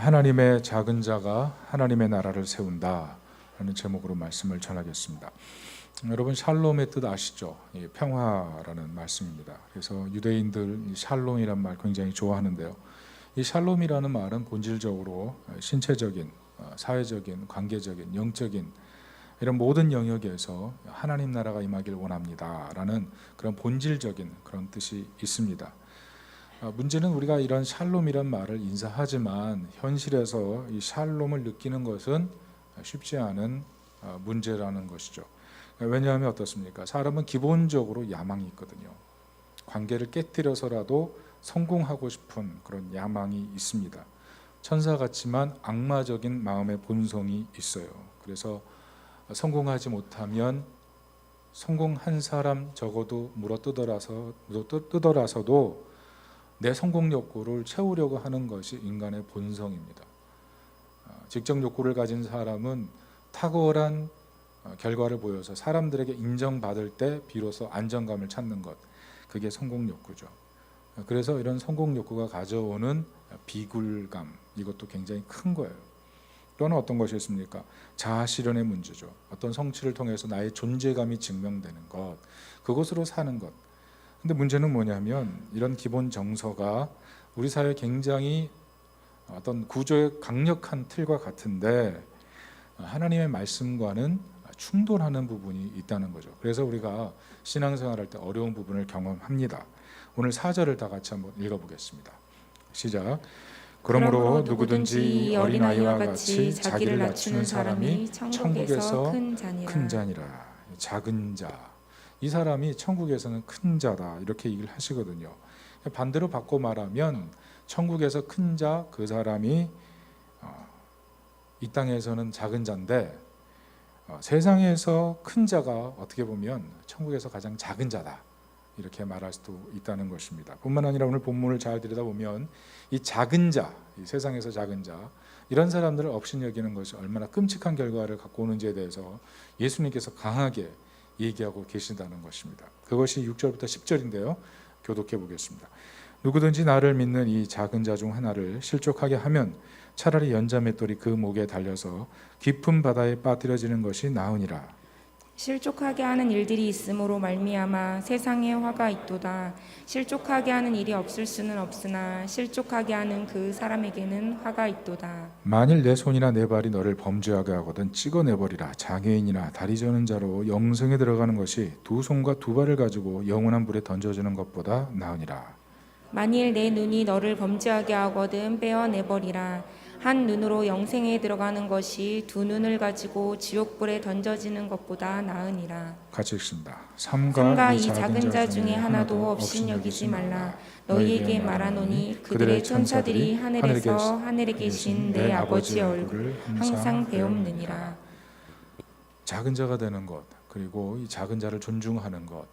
하나님의 작은 자가 하나님의 나라를 세운다 라는 제목으로 말씀을 전하겠습니다. 여러분 샬롬의 뜻 아시죠? 평화라는 말씀입니다. 그래서 유대인들 이 샬롬이란 말 굉장히 좋아하는데요. 이 샬롬이라는 말은 본질적으로 신체적인, 사회적인, 관계적인, 영적인 이런 모든 영역에서 하나님 나라가 임하길 원합니다 라는 그런 본질적인 그런 뜻이 있습니다. 문제는 우리가 이런 샬롬이란 말을 인사하지만 현실에서 이 샬롬을 느끼는 것은 쉽지 않은 문제라는 것이죠. 왜냐하면 어떻습니까? 사람은 기본적으로 야망이 있거든요. 관계를 깨뜨려서라도 성공하고 싶은 그런 야망이 있습니다. 천사 같지만 악마적인 마음의 본성이 있어요. 그래서 성공하지 못하면 성공한 사람 적어도 물어뜯어라서도 내 성공 욕구를 채우려고 하는 것이 인간의 본성입니다. 직접 욕구를 가진 사람은 탁월한 결과를 보여서 사람들에게 인정받을 때 비로소 안정감을 찾는 것, 그게 성공 욕구죠. 그래서 이런 성공 욕구가 가져오는 비굴감, 이것도 굉장히 큰 거예요. 또는 어떤 것이 있습니까? 자아 실현의 문제죠. 어떤 성취를 통해서 나의 존재감이 증명되는 것, 그것으로 사는 것. 근데 문제는 뭐냐면 이런 기본 정서가 우리 사회에 굉장히 어떤 구조의 강력한 틀과 같은데 하나님의 말씀과는 충돌하는 부분이 있다는 거죠. 그래서 우리가 신앙생활할 때 어려운 부분을 경험합니다. 오늘 4절을 다 같이 한번 읽어보겠습니다. 시작. 그러므로 누구든지 어린아이와 같이 자기를 낮추는 사람이 천국에서 큰 자니라. 작은 자, 이 사람이 천국에서는 큰 자다 이렇게 얘기를 하시거든요. 반대로 바꿔 말하면 천국에서 큰 자, 그 사람이 이 땅에서는 작은 자인데 세상에서 큰 자가 어떻게 보면 천국에서 가장 작은 자다 이렇게 말할 수도 있다는 것입니다. 뿐만 아니라 오늘 본문을 잘 들여다보면 이 작은 자, 이 세상에서 작은 자, 이런 사람들을 업신여기는 것이 얼마나 끔찍한 결과를 갖고 오는지에 대해서 예수님께서 강하게 얘기하고 계신다는 것입니다. 그것이 6절부터 10절인데요. 교독해 보겠습니다. 누구든지 나를 믿는 이 작은 자 중 하나를 실족하게 하면 차라리 연자맷돌이 그 목에 달려서 깊은 바다에 빠뜨려지는 것이 나으니라. 실족하게 하는 일들이 있음으로 말미암아 세상에 화가 있도다. 실족하게 하는 일이 없을 수는 없으나 실족하게 하는 그 사람에게는 화가 있도다. 만일 내 손이나 내 발이 너를 범죄하게 하거든 찍어내버리라. 장애인이나 다리 저는 자로 영생에 들어가는 것이 두 손과 두 발을 가지고 영원한 불에 던져지는 것보다 나으니라. 만일 내 눈이 너를 범죄하게 하거든 빼어내버리라. 한 눈으로 영생에 들어가는 것이 두 눈을 가지고 지옥불에 던져지는 것보다 나으니라. 같이 읽습니다. 삼가 이 작은 자 중에 하나도 업신여기지 말라. 너희에게 말하노니 그들의 천사들이 하늘에서 하늘에 계신 내 아버지의 얼굴을 항상 배움느니라. 작은 자가 되는 것, 그리고 이 작은 자를 존중하는 것,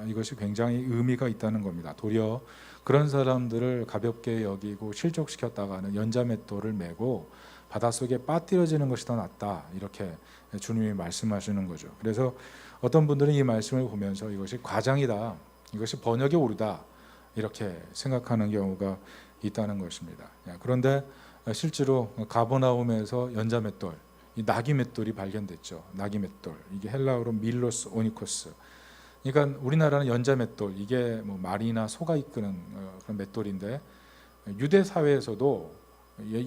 이것이 굉장히 의미가 있다는 겁니다. 도리어 그런 사람들을 가볍게 여기고 실족시켰다가는 연자맷돌을 메고 바닷속에 빠뜨려지는 것이 더 낫다, 이렇게 주님이 말씀하시는 거죠. 그래서 어떤 분들은 이 말씀을 보면서 이것이 과장이다, 이것이 번역에 오르다 이렇게 생각하는 경우가 있다는 것입니다. 그런데 실제로 가버나움에서 연자맷돌, 이 나귀맷돌이 발견됐죠. 나귀맷돌, 이게 헬라어로 밀로스 오니코스. 그러니까 우리나라는 연자맷돌, 이게 뭐 말이나 소가 이끄는 그런 맷돌인데 유대 사회에서도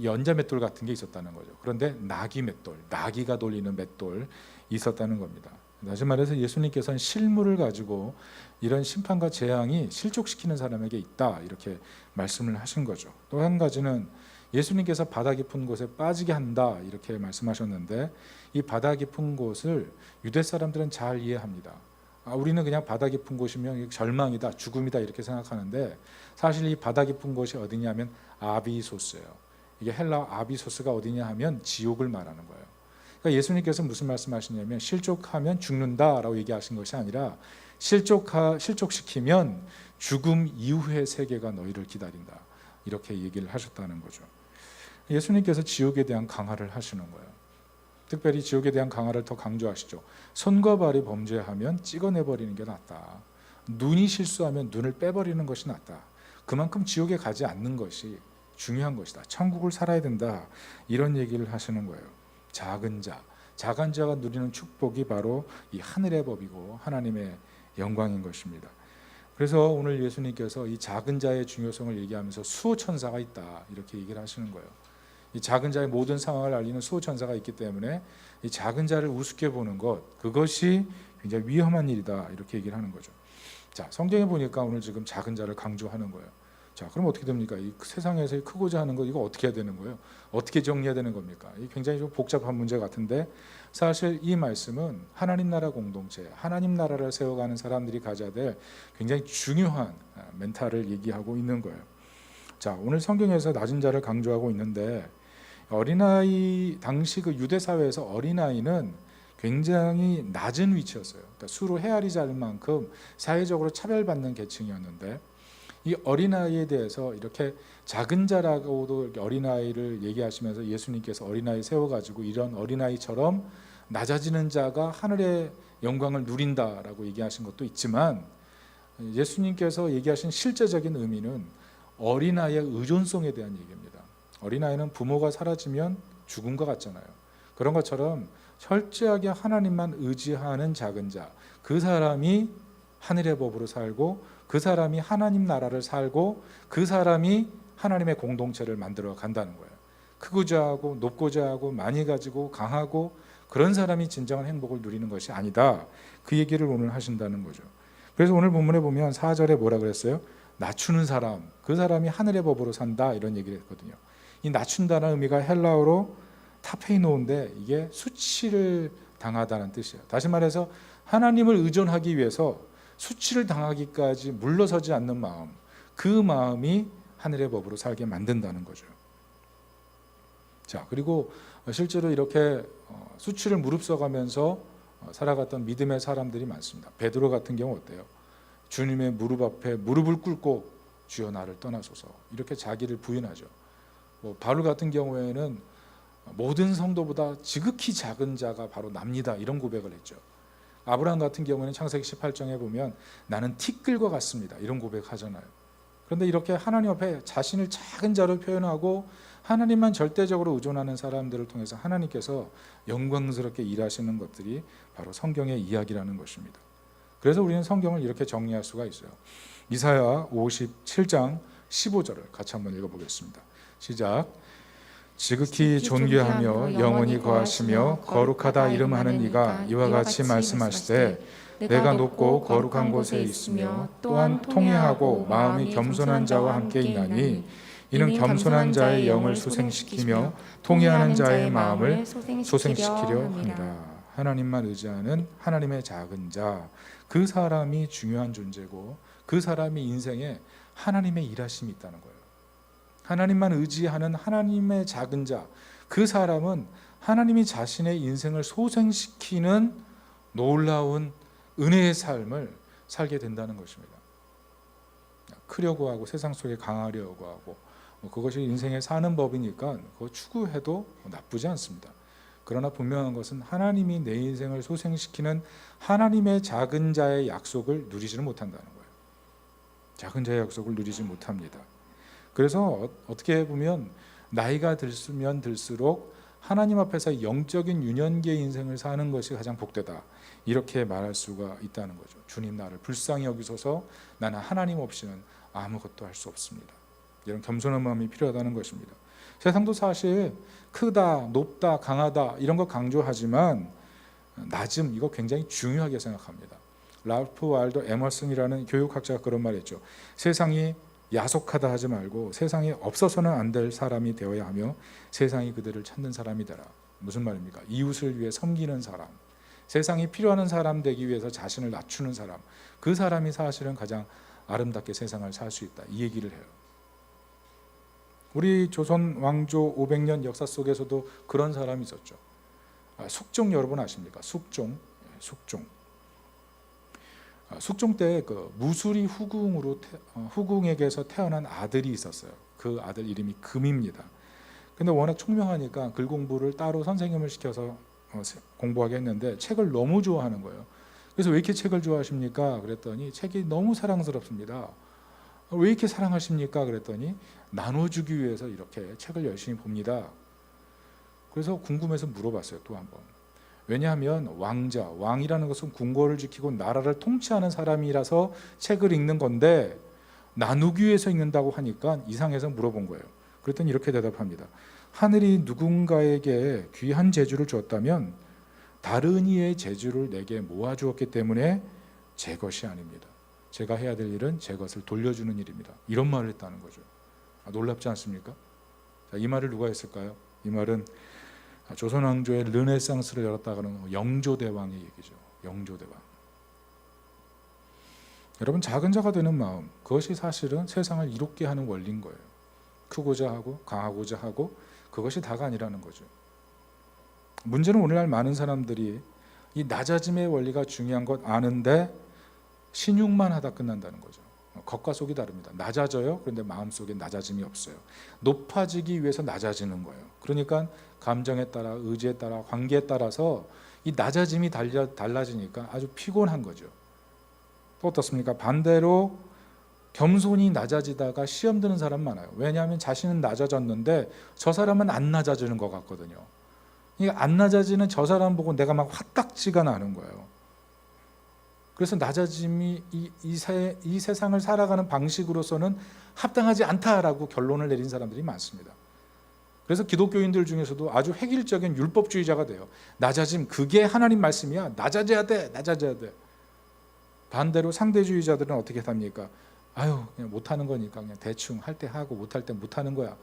연자맷돌 같은 게 있었다는 거죠. 그런데 나귀맷돌, 나귀가 돌리는 맷돌 있었다는 겁니다. 다시 말해서 예수님께서는 실물을 가지고 이런 심판과 재앙이 실족시키는 사람에게 있다, 이렇게 말씀을 하신 거죠. 또 한 가지는 예수님께서 바다 깊은 곳에 빠지게 한다, 이렇게 말씀하셨는데 이 바다 깊은 곳을 유대 사람들은 잘 이해합니다. 우리는 그냥 바다 깊은 곳이면 절망이다, 죽음이다 이렇게 생각하는데 사실 이 바다 깊은 곳이 어디냐면 아비소스예요. 이게 헬라어 아비소스가 어디냐 하면 지옥을 말하는 거예요. 그러니까 예수님께서 무슨 말씀하시냐면 실족하면 죽는다라고 얘기하신 것이 아니라 실족시키면 죽음 이후의 세계가 너희를 기다린다, 이렇게 얘기를 하셨다는 거죠. 예수님께서 지옥에 대한 강화를 하시는 거예요. 특별히 지옥에 대한 강화를 더 강조하시죠. 손과 발이 범죄하면 찍어내버리는 게 낫다. 눈이 실수하면 눈을 빼버리는 것이 낫다. 그만큼 지옥에 가지 않는 것이 중요한 것이다. 천국을 살아야 된다. 이런 얘기를 하시는 거예요. 작은 자가 누리는 축복이 바로 이 하늘의 법이고 하나님의 영광인 것입니다. 그래서 오늘 예수님께서 이 작은 자의 중요성을 얘기하면서 수호천사가 있다 이렇게 얘기를 하시는 거예요. 이 작은 자의 모든 상황을 알리는 수호천사가 있기 때문에 이 작은 자를 우습게 보는 것, 그것이 굉장히 위험한 일이다 이렇게 얘기를 하는 거죠. 자, 성경에 보니까 오늘 지금 작은 자를 강조하는 거예요. 자, 그럼 어떻게 됩니까? 이 세상에서 크고자 하는 거 이거 어떻게 해야 되는 거예요? 어떻게 정리해야 되는 겁니까? 이 굉장히 좀 복잡한 문제 같은데 사실 이 말씀은 하나님 나라 공동체, 하나님 나라를 세워가는 사람들이 가져야 될 굉장히 중요한 멘탈을 얘기하고 있는 거예요. 자, 오늘 성경에서 낮은 자를 강조하고 있는데 어린아이 당시 그 유대 사회에서 어린아이는 굉장히 낮은 위치였어요. 그러니까 수로 헤아리지 않을 만큼 사회적으로 차별받는 계층이었는데 이 어린아이에 대해서 이렇게 작은 자라고도 어린아이를 얘기하시면서 예수님께서 어린아이 세워가지고 이런 어린아이처럼 낮아지는 자가 하늘의 영광을 누린다라고 얘기하신 것도 있지만 예수님께서 얘기하신 실제적인 의미는 어린아이의 의존성에 대한 얘기입니다. 어린아이는 부모가 사라지면 죽은 것 같잖아요. 그런 것처럼 철저하게 하나님만 의지하는 작은 자, 그 사람이 하늘의 법으로 살고 그 사람이 하나님 나라를 살고 그 사람이 하나님의 공동체를 만들어 간다는 거예요. 크고자 하고 높고자 하고 많이 가지고 강하고 그런 사람이 진정한 행복을 누리는 것이 아니다. 그 얘기를 오늘 하신다는 거죠. 그래서 오늘 본문에 보면 4절에 뭐라 그랬어요? 낮추는 사람, 그 사람이 하늘의 법으로 산다 이런 얘기를 했거든요. 이 낮춘다는 의미가 헬라어로 타페이노인데 이게 수치를 당하다는 뜻이에요. 다시 말해서 하나님을 의존하기 위해서 수치를 당하기까지 물러서지 않는 마음, 그 마음이 하늘의 법으로 살게 만든다는 거죠. 자, 그리고 실제로 이렇게 수치를 무릅써가면서 살아갔던 믿음의 사람들이 많습니다. 베드로 같은 경우 어때요? 주님의 무릎 앞에 무릎을 꿇고 주여 나를 떠나소서 이렇게 자기를 부인하죠. 바울 같은 경우에는 모든 성도보다 지극히 작은 자가 바로 납니다 이런 고백을 했죠. 아브라함 같은 경우에는 창세기 18장에 보면 나는 티끌과 같습니다 이런 고백하잖아요. 그런데 이렇게 하나님 앞에 자신을 작은 자로 표현하고 하나님만 절대적으로 의존하는 사람들을 통해서 하나님께서 영광스럽게 일하시는 것들이 바로 성경의 이야기라는 것입니다. 그래서 우리는 성경을 이렇게 정리할 수가 있어요. 이사야 57장 15절을 같이 한번 읽어보겠습니다. 시작. 지극히 존귀하며 영원히 거하시며 거룩하다 이름하는 이가 이와 같이 말씀하시되 내가 높고 거룩한 곳에 있으며 또한 통회하고 마음이 겸손한 자와 함께 있나니 이는 겸손한 자의 영을 소생시키며 통회하는 자의 마음을 소생시키려 함이라. 하나님만 의지하는 하나님의 작은 자, 그 사람이 중요한 존재고 그 사람이 인생에 하나님의 일하심이 있다는 거예요. 하나님만 의지하는 하나님의 작은 자, 그 사람은 하나님이 자신의 인생을 소생시키는 놀라운 은혜의 삶을 살게 된다는 것입니다. 크려고 하고 세상 속에 강하려고 하고 그것이 인생의 사는 법이니까 그거 추구해도 나쁘지 않습니다. 그러나 분명한 것은 하나님이 내 인생을 소생시키는 하나님의 작은 자의 약속을 누리지를 못한다는 거예요. 작은 자의 약속을 누리지 못합니다. 그래서 어떻게 보면 나이가 들면 들수록 하나님 앞에서 영적인 유년기의 인생을 사는 것이 가장 복되다 이렇게 말할 수가 있다는 거죠. 주님 나를 불쌍히 여기소서 나는 하나님 없이는 아무것도 할 수 없습니다. 이런 겸손한 마음이 필요하다는 것입니다. 세상도 사실 크다, 높다, 강하다 이런 거 강조하지만 낮음 이거 굉장히 중요하게 생각합니다. 랄프 와일더 에머슨이라는 교육학자가 그런 말 했죠. 세상이 야속하다 하지 말고 세상에 없어서는 안 될 사람이 되어야 하며 세상이 그들을 찾는 사람이 되라. 무슨 말입니까? 이웃을 위해 섬기는 사람, 세상이 필요한 사람 되기 위해서 자신을 낮추는 사람, 그 사람이 사실은 가장 아름답게 세상을 살 수 있다 이 얘기를 해요. 우리 조선 왕조 500년 역사 속에서도 그런 사람이 있었죠. 숙종 여러분 아십니까? 숙종. 숙종 때 그 무술이 후궁에게서 태어난 아들이 있었어요. 그 아들 이름이 금입니다. 근데 워낙 총명하니까 글 공부를 따로 선생님을 시켜서 공부하게 했는데 책을 너무 좋아하는 거예요. 그래서 왜 이렇게 책을 좋아하십니까? 그랬더니 책이 너무 사랑스럽습니다. 왜 이렇게 사랑하십니까? 그랬더니 나눠주기 위해서 이렇게 책을 열심히 봅니다. 그래서 궁금해서 물어봤어요. 또 한 번. 왜냐하면 왕이라는 것은 궁궐을 지키고 나라를 통치하는 사람이라서 책을 읽는 건데 나누기 위해서 읽는다고 하니까 이상해서 물어본 거예요. 그랬더니 이렇게 대답합니다. 하늘이 누군가에게 귀한 재주를 주었다면 다른 이의 재주를 내게 모아주었기 때문에 제 것이 아닙니다. 제가 해야 될 일은 제 것을 돌려주는 일입니다. 이런 말을 했다는 거죠. 놀랍지 않습니까? 자, 이 말을 누가 했을까요? 이 말은 조선 왕조의 르네상스를 열었다가는 영조대왕의 얘기죠. 영조대왕. 여러분, 작은 자가 되는 마음, 그것이 사실은 세상을 이롭게 하는 원리인 거예요. 크고자 하고 강하고자 하고 그것이 다가 아니라는 거죠. 문제는 오늘날 많은 사람들이 이 낮아짐의 원리가 중요한 것 아는데 신용만 하다 끝난다는 거죠. 겉과 속이 다릅니다. 낮아져요. 그런데 마음속에 낮아짐이 없어요. 높아지기 위해서 낮아지는 거예요. 그러니까 감정에 따라, 의지에 따라, 관계에 따라서 이 낮아짐이 달라지니까 아주 피곤한 거죠. 또 어떻습니까? 반대로 겸손이 낮아지다가 시험 드는 사람 많아요. 왜냐하면 자신은 낮아졌는데 저 사람은 안 낮아지는 것 같거든요. 그러니까 안 낮아지는 저 사람 보고 내가 막 화딱지가 나는 거예요. 그래서 낮아짐이 이 세상을 살아가는 방식으로서는 합당하지 않다라고 결론을 내린 사람들이 많습니다. 그래서 기독교인들 중에서도 아주 획일적인 율법주의자가 돼요. 낮아짐, 그게 하나님 말씀이야. 낮아져야 돼. 낮아져야 돼. 반대로 상대주의자들은 어떻게 합니까? 아유, 그냥 못하는 거니까 그냥 대충 할 때 하고 못할 때 못하는 거야.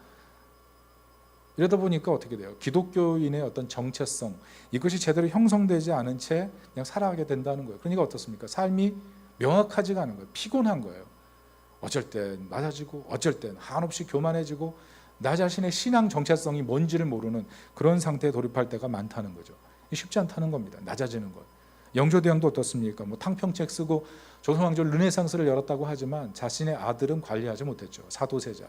이러다 보니까 어떻게 돼요? 기독교인의 어떤 정체성, 이것이 제대로 형성되지 않은 채 그냥 살아가게 된다는 거예요. 그러니까 어떻습니까? 삶이 명확하지가 않은 거예요. 피곤한 거예요. 어쩔 땐 낮아지고 어쩔 땐 한없이 교만해지고 나 자신의 신앙 정체성이 뭔지를 모르는 그런 상태에 돌입할 때가 많다는 거죠. 쉽지 않다는 겁니다. 낮아지는 것. 영조대왕도 어떻습니까? 뭐 탕평책 쓰고 조선왕조 르네상스를 열었다고 하지만 자신의 아들은 관리하지 못했죠. 사도세자.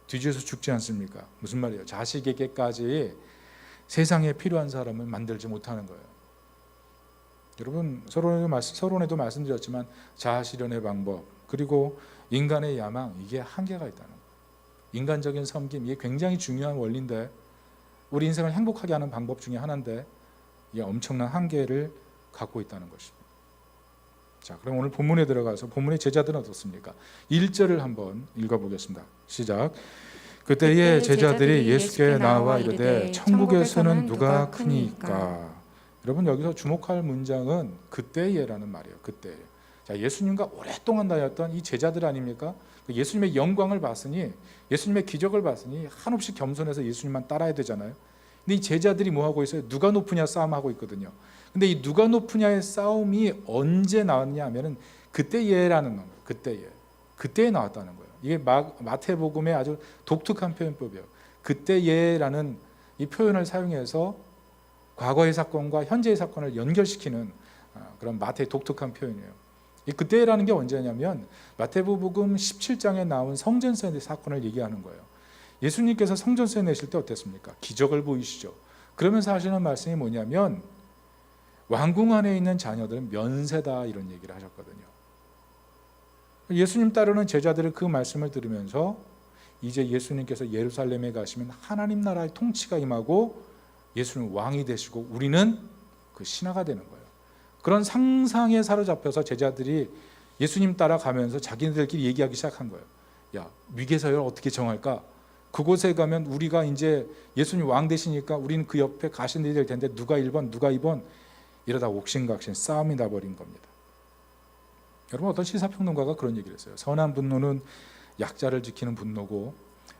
뒤져서 죽지 않습니까? 무슨 말이에요? 자식에게까지 세상에 필요한 사람을 만들지 못하는 거예요. 여러분, 서론에도 말씀드렸지만 자아실현의 방법, 그리고 인간의 야망, 이게 한계가 있다는 거예요. 인간적인 섬김, 이게 굉장히 중요한 원리인데 우리 인생을 행복하게 하는 방법 중에 하나인데 이게 엄청난 한계를 갖고 있다는 것입니다. 자, 그럼 오늘 본문에 들어가서 본문의 제자들은 어떻습니까? 1절을 한번 읽어보겠습니다. 시작. 그때의 제자들이 예수께 나와 이르되 천국에서는 누가 크니까. 여러분, 여기서 주목할 문장은 그때에라는 말이에요. 그때. 자, 예수님과 오랫동안 다녔던 이 제자들 아닙니까? 예수님의 영광을 봤으니, 예수님의 기적을 봤으니 한없이 겸손해서 예수님만 따라야 되잖아요. 근데 이 제자들이 뭐 하고 있어요? 누가 높으냐 싸움하고 있거든요. 근데 이 누가 높으냐의 싸움이 언제 나왔냐 하면은 그때예라는 놈, 그때에 나왔다는 거예요. 이게 마태복음의 아주 독특한 표현법이에요. 그때예라는 이 표현을 사용해서 과거의 사건과 현재의 사건을 연결시키는 그런 마태의 독특한 표현이에요. 이 그때라는 게 언제냐면 마태복음 17장에 나온 성전세 사건을 얘기하는 거예요. 예수님께서 성전세 내실 때 어땠습니까? 기적을 보이시죠. 그러면서 하시는 말씀이 뭐냐면 왕궁 안에 있는 자녀들은 면세다, 이런 얘기를 하셨거든요. 예수님 따르는 제자들은 그 말씀을 들으면서 이제 예수님께서 예루살렘에 가시면 하나님 나라의 통치가 임하고 예수는 왕이 되시고 우리는 그 신하가 되는 거예요. 그런 상상에 사로잡혀서 제자들이 예수님 따라가면서 자기네들끼리 얘기하기 시작한 거예요. 야, 위계서열 어떻게 정할까? 그곳에 가면 우리가 이제 예수님 왕 되시니까 우리는 그 옆에 가신들이 될 텐데 누가 1번 누가 2번, 이러다 옥신각신 싸움이 나버린 겁니다. 여러분, 어떤 시사평론가가 그런 얘기를 했어요. 선한 분노는 약자를 지키는 분노고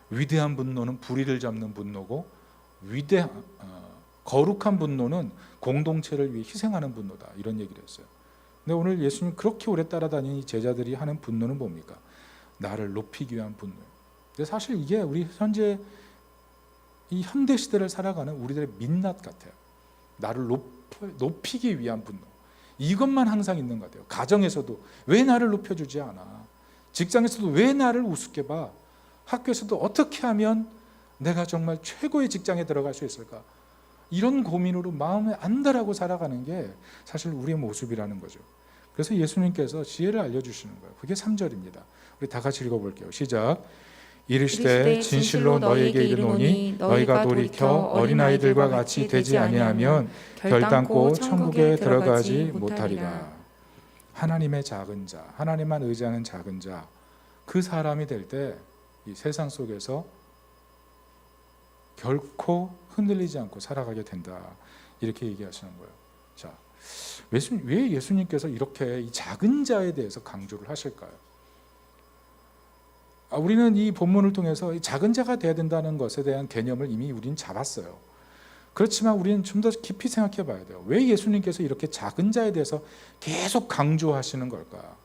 위대한 분노는 불의를 잡는 분노고 거룩한 분노는 공동체를 위해 희생하는 분노다, 이런 얘기를 했어요. 근데 오늘 예수님 그렇게 오래 따라다니는 이 제자들이 하는 분노는 뭡니까? 나를 높이기 위한 분노예요. 근데 사실 이게 우리 현재 이 현대 시대를 살아가는 우리들의 민낯 같아요. 나를 높이기 위한 분노. 이것만 항상 있는 것 같아요. 가정에서도 왜 나를 높여주지 않아? 직장에서도 왜 나를 우습게 봐? 학교에서도 어떻게 하면 내가 정말 최고의 직장에 들어갈 수 있을까? 이런 고민으로 마음에 안달하고 살아가는 게 사실 우리의 모습이라는 거죠. 그래서 예수님께서 지혜를 알려주시는 거예요. 그게 3절입니다. 우리 다 같이 읽어볼게요. 시작. 이르시되 진실로 너희에게 이르노니 너희가 돌이켜 어린아이들과 같이 되지 아니하면 결단코 천국에 들어가지 못하리라. 하나님의 작은 자, 하나님만 의지하는 작은 자, 그 사람이 될 때 이 세상 속에서 결코 흔들리지 않고 살아가게 된다. 이렇게 얘기하시는 거예요. 자, 왜 예수님께서 이렇게 이 작은 자에 대해서 강조를 하실까요? 우리는 이 본문을 통해서 이 작은 자가 돼야 된다는 것에 대한 개념을 이미 우리는 잡았어요. 그렇지만 우리는 좀 더 깊이 생각해 봐야 돼요. 왜 예수님께서 이렇게 작은 자에 대해서 계속 강조하시는 걸까?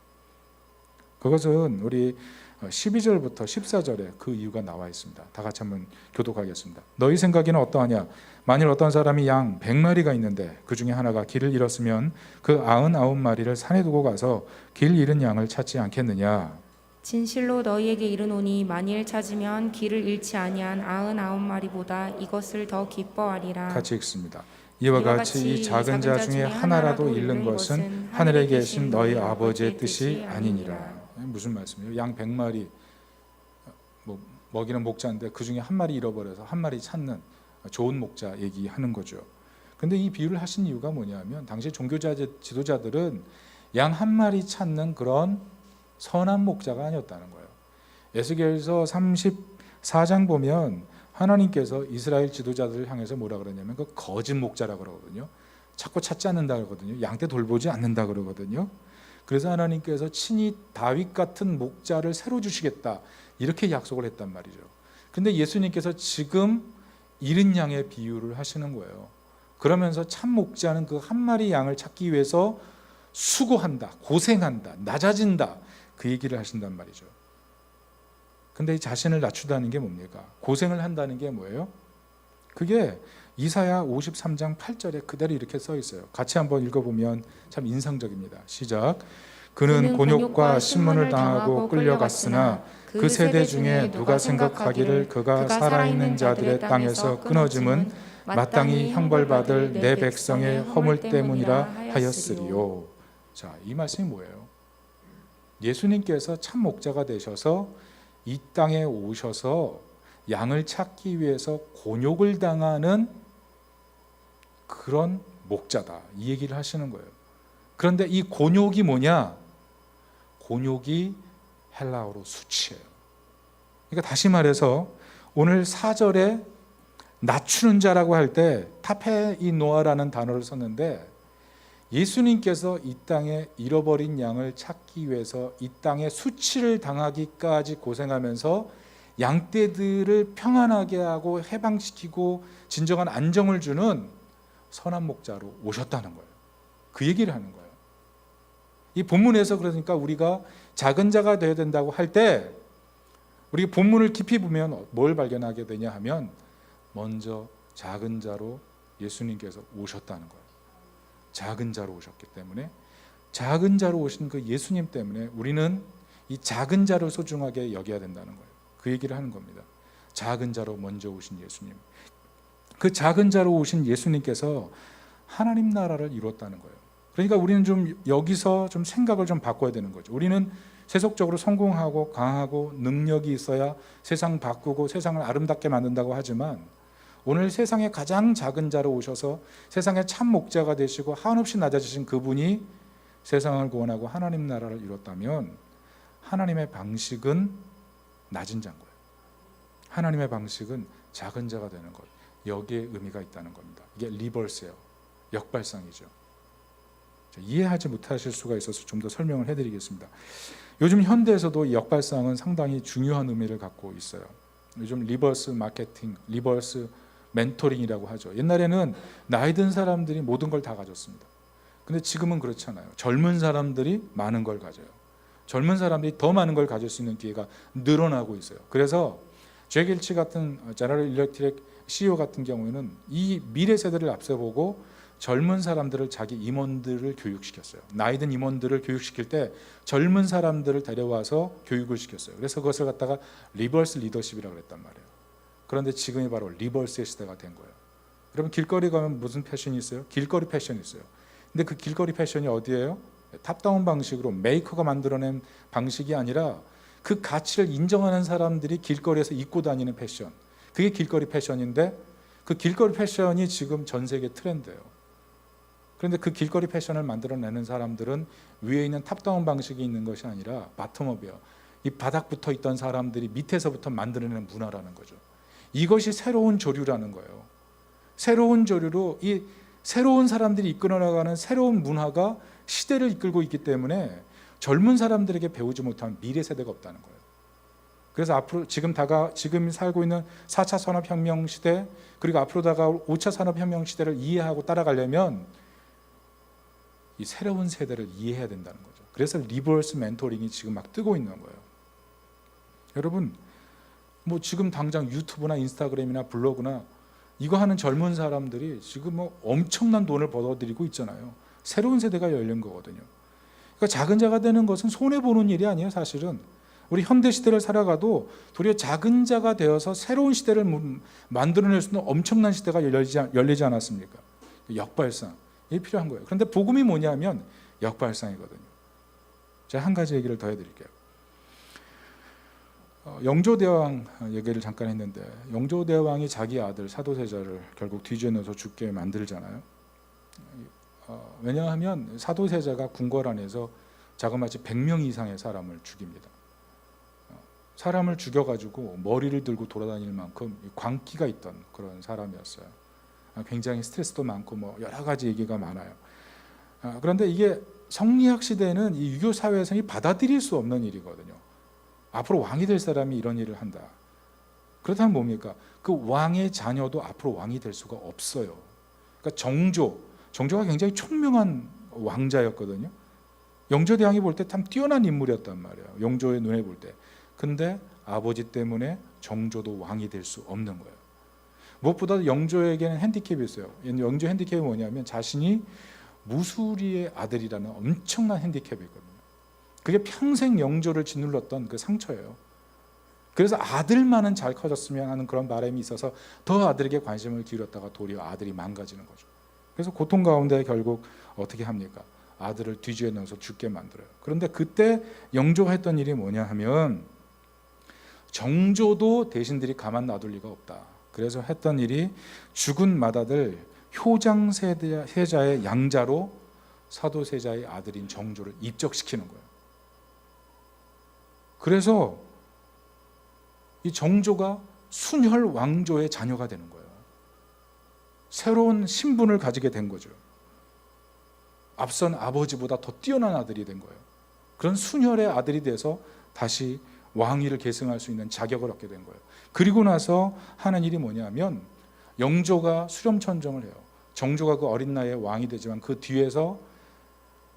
그것은 우리 12절부터 14절에 그 이유가 나와 있습니다. 다 같이 한번 교독하겠습니다. 너희 생각에는 어떠하냐? 만일 어떤 사람이 양 100마리가 있는데 그 중에 하나가 길을 잃었으면 그 99마리를 산에 두고 가서 길 잃은 양을 찾지 않겠느냐? 진실로 너희에게 이르노니 만일 찾으면 길을 잃지 아니한 99마리보다 이것을 더 기뻐하리라. 같이 읽습니다. 이와 같이 이 작은 자 중에 하나라도 잃는 것은 하늘에 계신 너희 아버지의 뜻이 아니니라. 무슨 말씀이에요? 양 100마리 먹이는 목자인데 그 중에 한 마리 잃어버려서 한 마리 찾는 좋은 목자 얘기하는 거죠. 근데 이 비유를 하신 이유가 뭐냐면 당시 종교자 지도자들은 양 한 마리 찾는 그런 선한 목자가 아니었다는 거예요. 에스겔서 34장 보면 하나님께서 이스라엘 지도자들을 향해서 뭐라 그러냐면 그 거짓 목자라 그러거든요. 자꾸 찾지 않는다 그러거든요. 양떼 돌보지 않는다 그러거든요. 그래서 하나님께서 친히 다윗 같은 목자를 새로 주시겠다 이렇게 약속을 했단 말이죠. 근데 예수님께서 지금 잃은 양의 비유를 하시는 거예요. 그러면서 참 목자는 그 한 마리 양을 찾기 위해서 수고한다, 고생한다, 낮아진다 그 얘기를 하신단 말이죠. 근데 이 자신을 낮추다는 게 뭡니까? 고생을 한다는 게 뭐예요? 그게 이사야 53장 8절에 그대로 이렇게 써 있어요. 같이 한번 읽어보면 참 인상적입니다. 시작. 그는 곤욕과 신문을 당하고 끌려갔으나 그 세대 중에 누가 생각하기를 그가 살아있는 자들의 땅에서 끊어짐은 마땅히 형벌받을 내 백성의 허물 때문이라 하였으리요. 자, 이 말씀이 뭐예요? 예수님께서 참 목자가 되셔서 이 땅에 오셔서 양을 찾기 위해서 곤욕을 당하는 그런 목자다 이 얘기를 하시는 거예요. 그런데 이 곤욕이 뭐냐? 곤욕이 헬라어로 수치예요. 그러니까 다시 말해서 오늘 4절에 낮추는 자라고 할 때 타페이노아라는 단어를 썼는데 예수님께서 이 땅에 잃어버린 양을 찾기 위해서 이 땅에 수치를 당하기까지 고생하면서 양떼들을 평안하게 하고 해방시키고 진정한 안정을 주는 선한 목자로 오셨다는 거예요. 그 얘기를 하는 거예요. 이 본문에서 그러니까 우리가 작은 자가 되어야 된다고 할 때 우리 본문을 깊이 보면 뭘 발견하게 되냐 하면 먼저 작은 자로 예수님께서 오셨다는 거예요. 작은 자로 오셨기 때문에 작은 자로 오신 그 예수님 때문에 우리는 이 작은 자를 소중하게 여겨야 된다는 거예요. 그 얘기를 하는 겁니다. 작은 자로 먼저 오신 예수님. 그 작은 자로 오신 예수님께서 하나님 나라를 이뤘다는 거예요. 그러니까 우리는 좀 여기서 좀 생각을 좀 바꿔야 되는 거죠. 우리는 세속적으로 성공하고 강하고 능력이 있어야 세상 바꾸고 세상을 아름답게 만든다고 하지만 오늘 세상에 가장 작은 자로 오셔서 세상의 참 목자가 되시고 한없이 낮아지신 그분이 세상을 구원하고 하나님 나라를 이뤘다면 하나님의 방식은 낮은 자인 거예요. 하나님의 방식은 작은 자가 되는 것. 여기에 의미가 있다는 겁니다. 이게 리버스예요. 역발상이죠. 이해하지 못하실 수가 있어서 좀 더 설명을 해드리겠습니다. 요즘 현대에서도 이 역발상은 상당히 중요한 의미를 갖고 있어요. 요즘 리버스 마케팅, 리버스 멘토링이라고 하죠. 옛날에는 나이 든 사람들이 모든 걸 다 가졌습니다. 근데 지금은 그렇잖아요. 젊은 사람들이 많은 걸 가져요. 젊은 사람들이 더 많은 걸 가질 수 있는 기회가 늘어나고 있어요. 그래서 잭 일치 같은 제너럴 일렉트릭 CEO 같은 경우에는 이 미래 세대를 앞서보고 젊은 사람들을 자기 임원들을 교육시켰어요. 나이 든 임원들을 교육시킬 때 젊은 사람들을 데려와서 교육을 시켰어요. 그래서 그것을 갖다가 리버스 리더십이라고 그랬단 말이에요. 그런데 지금이 바로 리버스의 시대가 된 거예요. 여러분 길거리 가면 무슨 패션이 있어요? 길거리 패션이 있어요. 근데 그 길거리 패션이 어디예요? 탑다운 방식으로 메이커가 만들어낸 방식이 아니라 그 가치를 인정하는 사람들이 길거리에서 입고 다니는 패션, 그게 길거리 패션인데 그 길거리 패션이 지금 전 세계 트렌드예요. 그런데 그 길거리 패션을 만들어내는 사람들은 위에 있는 탑다운 방식이 있는 것이 아니라 바텀업이에요. 이 바닥부터 있던 사람들이 밑에서부터 만들어내는 문화라는 거죠. 이것이 새로운 조류라는 거예요. 새로운 조류로 이 새로운 사람들이 이끌어 나가는 새로운 문화가 시대를 이끌고 있기 때문에 젊은 사람들에게 배우지 못한 미래 세대가 없다는 거예요. 그래서 앞으로 지금 살고 있는 4차 산업혁명 시대, 그리고 앞으로 다가올 5차 산업혁명 시대를 이해하고 따라가려면 이 새로운 세대를 이해해야 된다는 거죠. 그래서 리버스 멘토링이 지금 막 뜨고 있는 거예요. 여러분, 뭐 지금 당장 유튜브나 인스타그램이나 블로그나 이거 하는 젊은 사람들이 지금 뭐 엄청난 돈을 벌어들이고 있잖아요. 새로운 세대가 열린 거거든요. 그러니까 작은 자가 되는 것은 손해 보는 일이 아니에요. 사실은 우리 현대 시대를 살아가도 도리어 작은 자가 되어서 새로운 시대를 만들어낼 수 있는 엄청난 시대가 열리지 않았습니까? 역발상 이 필요한 거예요. 그런데 복음이 뭐냐면 역발상이거든요. 제가 한 가지 얘기를 더 해드릴게요. 영조대왕 얘기를 잠깐 했는데, 영조대왕이 자기 아들 사도세자를 결국 뒤지어 넣어서 죽게 만들잖아요. 왜냐하면 사도세자가 궁궐 안에서 자그마치 100명 이상의 사람을 죽입니다. 사람을 죽여가지고 머리를 들고 돌아다닐 만큼 광기가 있던 그런 사람이었어요. 굉장히 스트레스도 많고 뭐 여러 가지 얘기가 많아요. 그런데 이게 성리학 시대는 이 유교 사회에서 받아들일 수 없는 일이거든요. 앞으로 왕이 될 사람이 이런 일을 한다. 그렇다면 뭡니까? 그 왕의 자녀도 앞으로 왕이 될 수가 없어요. 그러니까 정조가 굉장히 총명한 왕자였거든요. 영조대왕이 볼 때 참 뛰어난 인물이었단 말이에요. 영조의 눈에 볼 때. 근데 아버지 때문에 정조도 왕이 될 수 없는 거예요. 무엇보다 영조에게는 핸디캡이 있어요. 영조 핸디캡이 뭐냐면 자신이 무수리의 아들이라는 엄청난 핸디캡이 있거든요. 그게 평생 영조를 짓눌렀던 그 상처예요. 그래서 아들만은 잘 커졌으면 하는 그런 바람이 있어서 더 아들에게 관심을 기울였다가 도리어 아들이 망가지는 거죠. 그래서 고통 가운데 결국 어떻게 합니까? 아들을 뒤지어 넣어서 죽게 만들어요. 그런데 그때 영조가 했던 일이 뭐냐 하면 정조도 대신들이 가만 놔둘 리가 없다. 그래서 했던 일이 죽은 맏아들 효장세자의 양자로 사도세자의 아들인 정조를 입적시키는 거예요. 그래서 이 정조가 순혈 왕조의 자녀가 되는 거예요. 새로운 신분을 가지게 된 거죠. 앞선 아버지보다 더 뛰어난 아들이 된 거예요. 그런 순혈의 아들이 돼서 다시 왕위를 계승할 수 있는 자격을 얻게 된 거예요. 그리고 나서 하는 일이 뭐냐면 영조가 수렴천정을 해요. 정조가 그 어린 나이에 왕이 되지만 그 뒤에서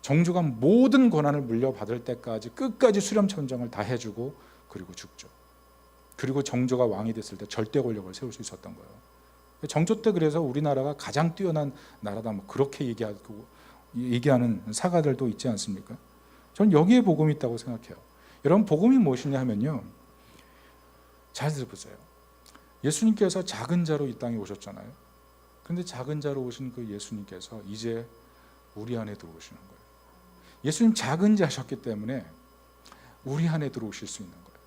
정조가 모든 권한을 물려받을 때까지 끝까지 수렴천정을 다 해주고 그리고 죽죠. 그리고 정조가 왕이 됐을 때 절대 권력을 세울 수 있었던 거예요. 정조 때 그래서 우리나라가 가장 뛰어난 나라다 뭐 그렇게 얘기하는 사가들도 있지 않습니까? 저는 여기에 복음이 있다고 생각해요. 여러분, 복음이 무엇이냐 하면요, 잘 들어보세요. 예수님께서 작은 자로 이 땅에 오셨잖아요. 그런데 작은 자로 오신 그 예수님께서 이제 우리 안에 들어오시는 거예요. 예수님 작은 자셨기 때문에 우리 안에 들어오실 수 있는 거예요.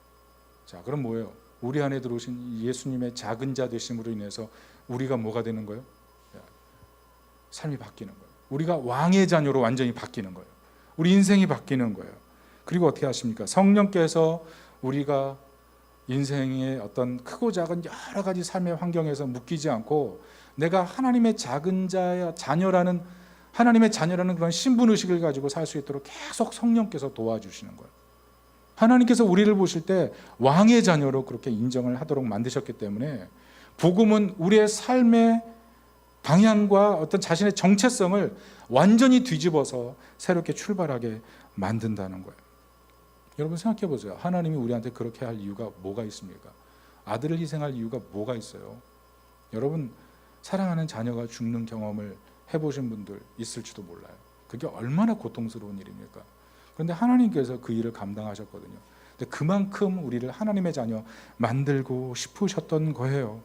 자, 그럼 뭐예요? 우리 안에 들어오신 예수님의 작은 자 되심으로 인해서 우리가 뭐가 되는 거예요? 삶이 바뀌는 거예요. 우리가 왕의 자녀로 완전히 바뀌는 거예요. 우리 인생이 바뀌는 거예요. 그리고 어떻게 하십니까? 성령께서 우리가 인생의 어떤 크고 작은 여러 가지 삶의 환경에서 묶이지 않고 내가 하나님의 작은 자녀라는 그런 신분의식을 가지고 살 수 있도록 계속 성령께서 도와주시는 거예요. 하나님께서 우리를 보실 때 왕의 자녀로 그렇게 인정을 하도록 만드셨기 때문에 복음은 우리의 삶의 방향과 어떤 자신의 정체성을 완전히 뒤집어서 새롭게 출발하게 만든다는 거예요. 여러분 생각해 보세요. 하나님이 우리한테 그렇게 할 이유가 뭐가 있습니까? 아들을 희생할 이유가 뭐가 있어요? 여러분, 사랑하는 자녀가 죽는 경험을 해보신 분들 있을지도 몰라요. 그게 얼마나 고통스러운 일입니까? 그런데 하나님께서 그 일을 감당하셨거든요. 근데 그만큼 우리를 하나님의 자녀 만들고 싶으셨던 거예요.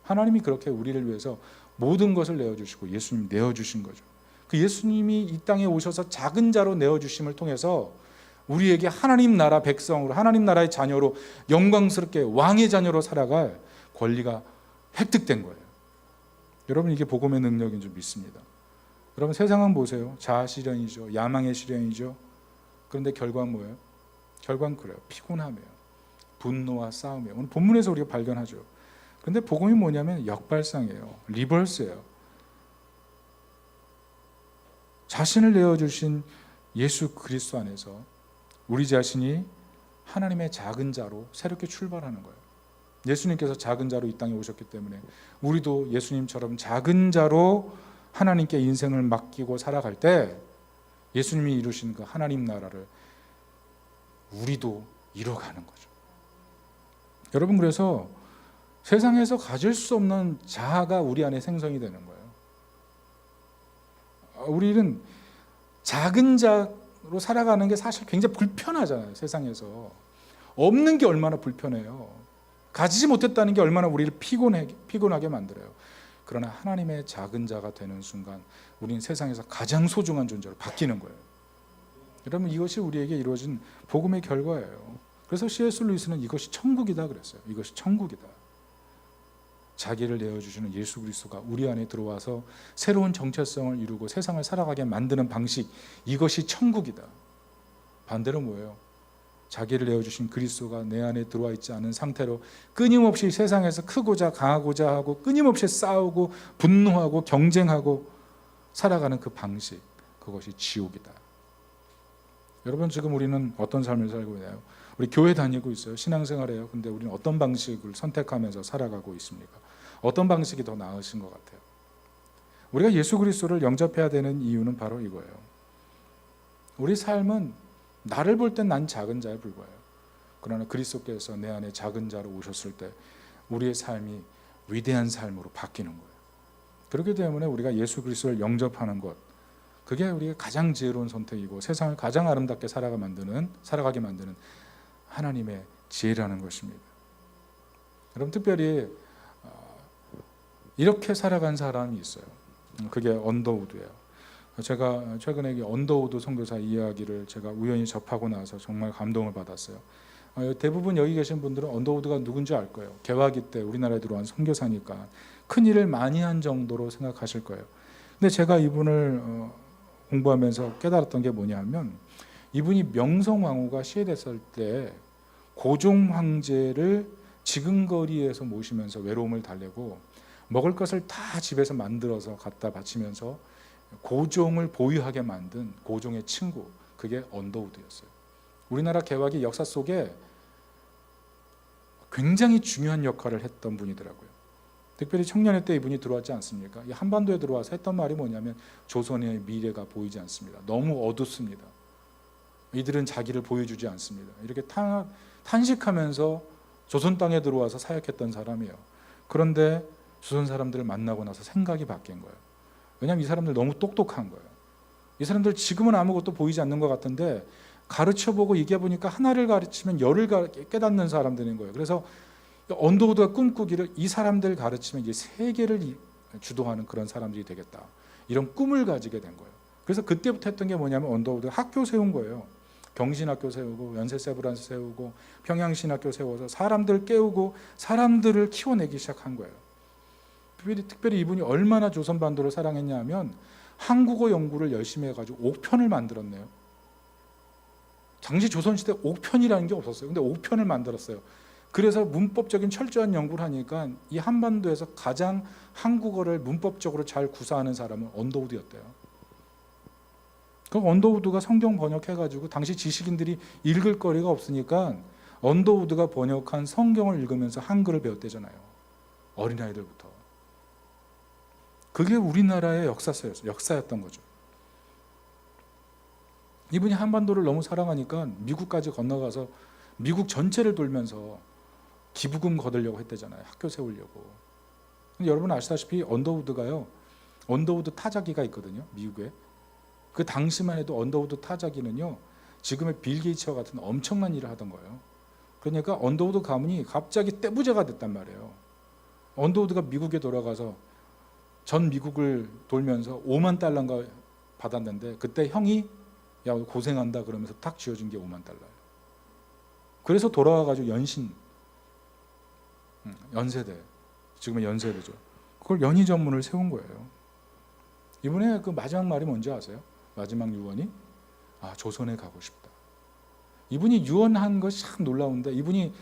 하나님이 그렇게 우리를 위해서 모든 것을 내어주시고 예수님 내어주신 거죠. 그 예수님이 이 땅에 오셔서 작은 자로 내어주심을 통해서 우리에게 하나님 나라 백성으로, 하나님 나라의 자녀로, 영광스럽게 왕의 자녀로 살아갈 권리가 획득된 거예요. 여러분, 이게 복음의 능력인 줄 믿습니다. 여러분, 세상은 보세요. 자아 실현이죠. 야망의 실현이죠. 그런데 결과는 뭐예요? 결과는 그래요. 피곤함이에요. 분노와 싸움이에요. 오늘 본문에서 우리가 발견하죠. 그런데 복음이 뭐냐면 역발상이에요. 리버스예요. 자신을 내어주신 예수 그리스도 안에서 우리 자신이 하나님의 작은 자로 새롭게 출발하는 거예요. 예수님께서 작은 자로 이 땅에 오셨기 때문에 우리도 예수님처럼 작은 자로 하나님께 인생을 맡기고 살아갈 때 예수님이 이루신 그 하나님 나라를 우리도 이뤄가는 거죠. 여러분, 그래서 세상에서 가질 수 없는 자아가 우리 안에 생성이 되는 거예요. 우리는 작은 자로 살아가는 게 사실 굉장히 불편하잖아요. 세상에서 없는 게 얼마나 불편해요. 가지지 못했다는 게 얼마나 우리를 피곤하게 만들어요. 그러나 하나님의 작은 자가 되는 순간 우리는 세상에서 가장 소중한 존재로 바뀌는 거예요. 여러분, 이것이 우리에게 이루어진 복음의 결과예요. 그래서 C.S. 루이스는 이것이 천국이다 그랬어요. 이것이 천국이다. 자기를 내어주시는 예수 그리스도가 우리 안에 들어와서 새로운 정체성을 이루고 세상을 살아가게 만드는 방식, 이것이 천국이다. 반대로 뭐예요? 자기를 내어주신 그리스도가 내 안에 들어와 있지 않은 상태로 끊임없이 세상에서 크고자 강하고자 하고 끊임없이 싸우고 분노하고 경쟁하고 살아가는 그 방식, 그것이 지옥이다. 여러분, 지금 우리는 어떤 삶을 살고 있나요? 우리 교회 다니고 있어요. 신앙생활해요. 근데 우리는 어떤 방식을 선택하면서 살아가고 있습니까? 어떤 방식이 더 나으신 것 같아요? 우리가 예수 그리스도를 영접해야 되는 이유는 바로 이거예요. 우리 삶은 나를 볼 땐 난 작은 자에 불과해요. 그러나 그리스도께서 내 안에 작은 자로 오셨을 때 우리의 삶이 위대한 삶으로 바뀌는 거예요. 그렇기 때문에 우리가 예수 그리스도를 영접하는 것, 그게 우리의 가장 지혜로운 선택이고 세상을 가장 아름답게 살아가게 만드는 하나님의 지혜라는 것입니다. 여러분, 특별히 이렇게 살아간 사람이 있어요. 그게 언더우드예요. 제가 최근에 언더우드 선교사 이야기를 제가 우연히 접하고 나서 정말 감동을 받았어요. 대부분 여기 계신 분들은 언더우드가 누군지 알 거예요. 개화기 때 우리나라에 들어온 선교사니까 큰 일을 많이 한 정도로 생각하실 거예요. 근데 제가 이분을 공부하면서 깨달았던 게 뭐냐면, 이분이 명성황후가 시해됐을 때 고종 황제를 지근거리에서 모시면서 외로움을 달래고 먹을 것을 다 집에서 만들어서 갖다 바치면서 고종을 보유하게 만든 고종의 친구, 그게 언더우드였어요. 우리나라 개화기 역사 속에 굉장히 중요한 역할을 했던 분이더라고요. 특별히 청년회 때 이분이 들어왔지 않습니까? 이 한반도에 들어와서 했던 말이 뭐냐면 조선의 미래가 보이지 않습니다. 너무 어둡습니다. 이들은 자기를 보여주지 않습니다. 이렇게 탄식하면서 조선 땅에 들어와서 사역했던 사람이에요. 그런데 조선 사람들을 만나고 나서 생각이 바뀐 거예요. 왜냐하면 이 사람들 너무 똑똑한 거예요. 이 사람들 지금은 아무것도 보이지 않는 것 같은데 가르쳐보고 얘기해보니까 하나를 가르치면 열을 깨닫는 사람들인 거예요. 그래서 언더우드가 꿈꾸기를 이 사람들 가르치면 이제 세계를 주도하는 그런 사람들이 되겠다, 이런 꿈을 가지게 된 거예요. 그래서 그때부터 했던 게 뭐냐면 언더우드가 학교 세운 거예요. 경신학교 세우고 연세세브란스 세우고 평양신학교 세워서 사람들 깨우고 사람들을 키워내기 시작한 거예요. 특별히 이분이 얼마나 조선반도를 사랑했냐 하면 한국어 연구를 열심히 해가지고 옥편을 만들었네요. 당시 조선시대 옥편이라는 게 없었어요. 근데 옥편을 만들었어요. 그래서 문법적인 철저한 연구를 하니까 이 한반도에서 가장 한국어를 문법적으로 잘 구사하는 사람은 언더우드였대요. 그럼 언더우드가 성경 번역해가지고 당시 지식인들이 읽을 거리가 없으니까 언더우드가 번역한 성경을 읽으면서 한글을 배웠대잖아요. 어린아이들부터. 그게 우리나라의 역사였던 거죠. 이분이 한반도를 너무 사랑하니까 미국까지 건너가서 미국 전체를 돌면서 기부금 거두려고 했대잖아요. 학교 세우려고. 근데 여러분 아시다시피 언더우드가요, 언더우드 타자기가 있거든요, 미국에. 그 당시만 해도 언더우드 타자기는요, 지금의 빌 게이츠와 같은 엄청난 일을 하던 거예요. 그러니까 언더우드 가문이 갑자기 떼부자가 됐단 말이에요. 언더우드가 미국에 돌아가서 전 미국을 돌면서 $5만 받았는데 그때 형이 야 고생한다 그러면서 탁 쥐어준 게 5만 달러예요. 그래서 돌아와가지고 연세대, 지금은 연세대죠. 그걸 연희 전문을 세운 거예요. 이분의 그 마지막 말이 뭔지 아세요? 마지막 유언이 조선에 가고 싶다. 이분이 유언한 것이 참 놀라운데, 이분이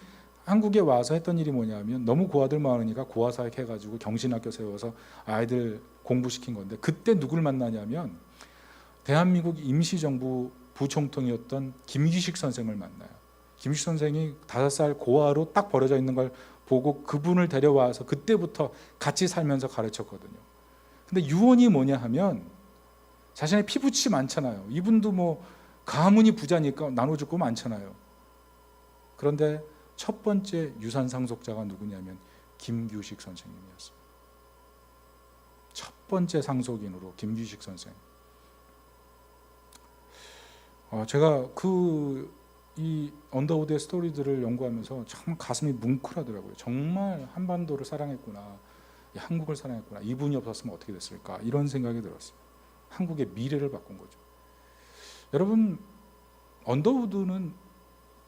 한국에 와서 했던 일이 뭐냐면 너무 고아들 많으니까 고아사역 해가지고 경신학교 세워서 아이들 공부시킨 건데, 그때 누굴 만나냐면 대한민국 임시정부 부총통이었던 김규식 선생을 만나요. 김규식 선생이 5살 고아로 딱 버려져 있는 걸 보고 그분을 데려와서 그때부터 같이 살면서 가르쳤거든요. 근데 유언이 뭐냐 하면 자신의 피부치 많잖아요. 이분도 뭐 가문이 부자니까 나눠줄 거 많잖아요. 그런데 첫 번째 유산 상속자가 누구냐면 김규식 선생님이었어요. 첫 번째 상속인으로 김규식 선생. 제가 이 언더우드의 스토리들을 연구하면서 참 가슴이 뭉클하더라고요. 정말 한반도를 사랑했구나, 한국을 사랑했구나. 이분이 없었으면 어떻게 됐을까, 이런 생각이 들었어요. 한국의 미래를 바꾼 거죠. 여러분, 언더우드는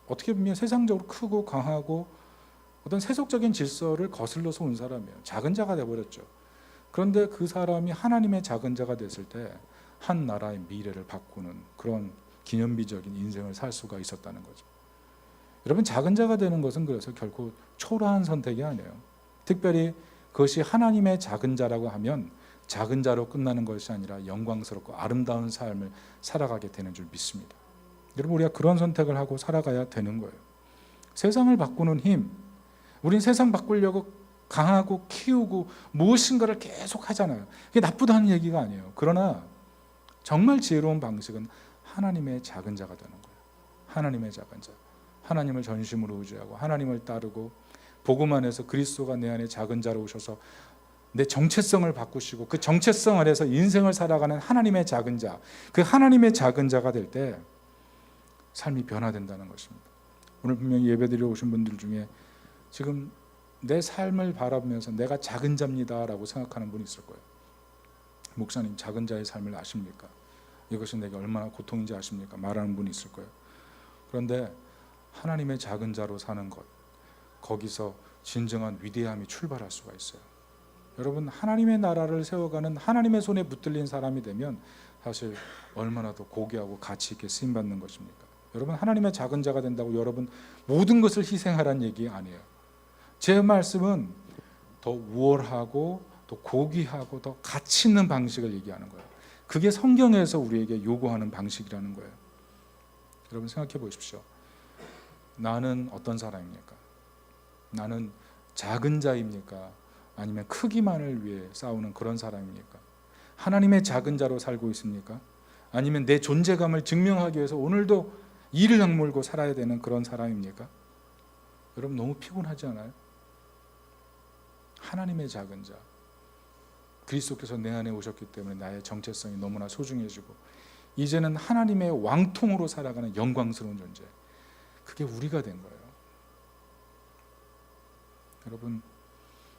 어떻게 보면 세상적으로 크고 강하고 어떤 세속적인 질서를 거슬러서 온 사람이에요. 작은 자가 돼버렸죠. 그런데 그 사람이 하나님의 작은 자가 됐을 때 한 나라의 미래를 바꾸는 그런 기념비적인 인생을 살 수가 있었다는 거죠. 여러분, 작은 자가 되는 것은 그래서 결코 초라한 선택이 아니에요. 특별히 그것이 하나님의 작은 자라고 하면 작은 자로 끝나는 것이 아니라 영광스럽고 아름다운 삶을 살아가게 되는 줄 믿습니다. 여러분, 우리가 그런 선택을 하고 살아가야 되는 거예요. 세상을 바꾸는 힘, 우린 세상 바꾸려고 강하고 키우고 무엇인가를 계속 하잖아요. 그게 나쁘다는 얘기가 아니에요. 그러나 정말 지혜로운 방식은 하나님의 작은 자가 되는 거예요. 하나님의 작은 자, 하나님을 전심으로 의지하고 하나님을 따르고 복음 안에서 그리스도가 내 안에 작은 자로 오셔서 내 정체성을 바꾸시고 그 정체성 안에서 인생을 살아가는 하나님의 작은 자, 그 하나님의 작은 자가 될 때 삶이 변화된다는 것입니다. 오늘 분명히 예배드리러 오신 분들 중에 지금 내 삶을 바라보면서 내가 작은 자입니다라고 생각하는 분이 있을 거예요. 목사님, 작은 자의 삶을 아십니까? 이것이 내게 얼마나 고통인지 아십니까? 말하는 분이 있을 거예요. 그런데 하나님의 작은 자로 사는 것, 거기서 진정한 위대함이 출발할 수가 있어요. 여러분, 하나님의 나라를 세워가는 하나님의 손에 붙들린 사람이 되면 사실 얼마나 더 고귀하고 가치 있게 쓰임받는 것입니까? 여러분, 하나님의 작은 자가 된다고 여러분 모든 것을 희생하라는 얘기 아니에요. 제 말씀은 더 우월하고 더 고귀하고 더 가치 있는 방식을 얘기하는 거예요. 그게 성경에서 우리에게 요구하는 방식이라는 거예요. 여러분, 생각해 보십시오. 나는 어떤 사람입니까? 나는 작은 자입니까? 아니면 크기만을 위해 싸우는 그런 사람입니까? 하나님의 작은 자로 살고 있습니까? 아니면 내 존재감을 증명하기 위해서 오늘도 이를 악물고 살아야 되는 그런 사람입니까? 여러분, 너무 피곤하지 않아요? 하나님의 작은 자, 그리스도께서 내 안에 오셨기 때문에 나의 정체성이 너무나 소중해지고 이제는 하나님의 왕통으로 살아가는 영광스러운 존재, 그게 우리가 된 거예요. 여러분,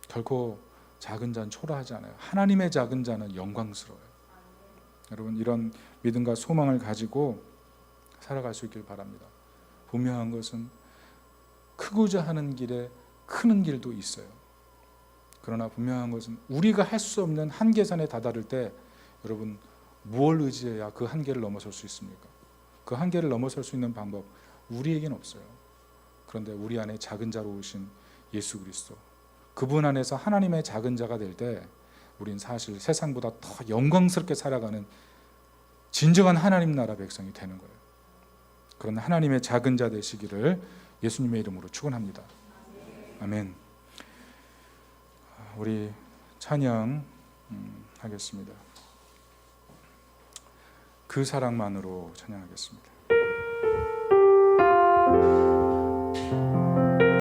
결코 작은 자는 초라하지 않아요. 하나님의 작은 자는 영광스러워요. 여러분, 이런 믿음과 소망을 가지고 살아갈 수 있길 바랍니다. 분명한 것은 크고자 하는 길에 크는 길도 있어요. 그러나 분명한 것은 우리가 할 수 없는 한계선에 다다를 때 여러분, 무엇을 의지해야 그 한계를 넘어설 수 있습니까? 그 한계를 넘어설 수 있는 방법 우리에겐 없어요. 그런데 우리 안에 작은 자로 오신 예수 그리스도, 그분 안에서 하나님의 작은 자가 될 때 우린 사실 세상보다 더 영광스럽게 살아가는 진정한 하나님 나라 백성이 되는 거예요. 그런 하나님의 작은 자 되시기를 예수님의 이름으로 축원합니다. 아멘. 우리 찬양 하겠습니다. 그 사랑만으로 찬양하겠습니다.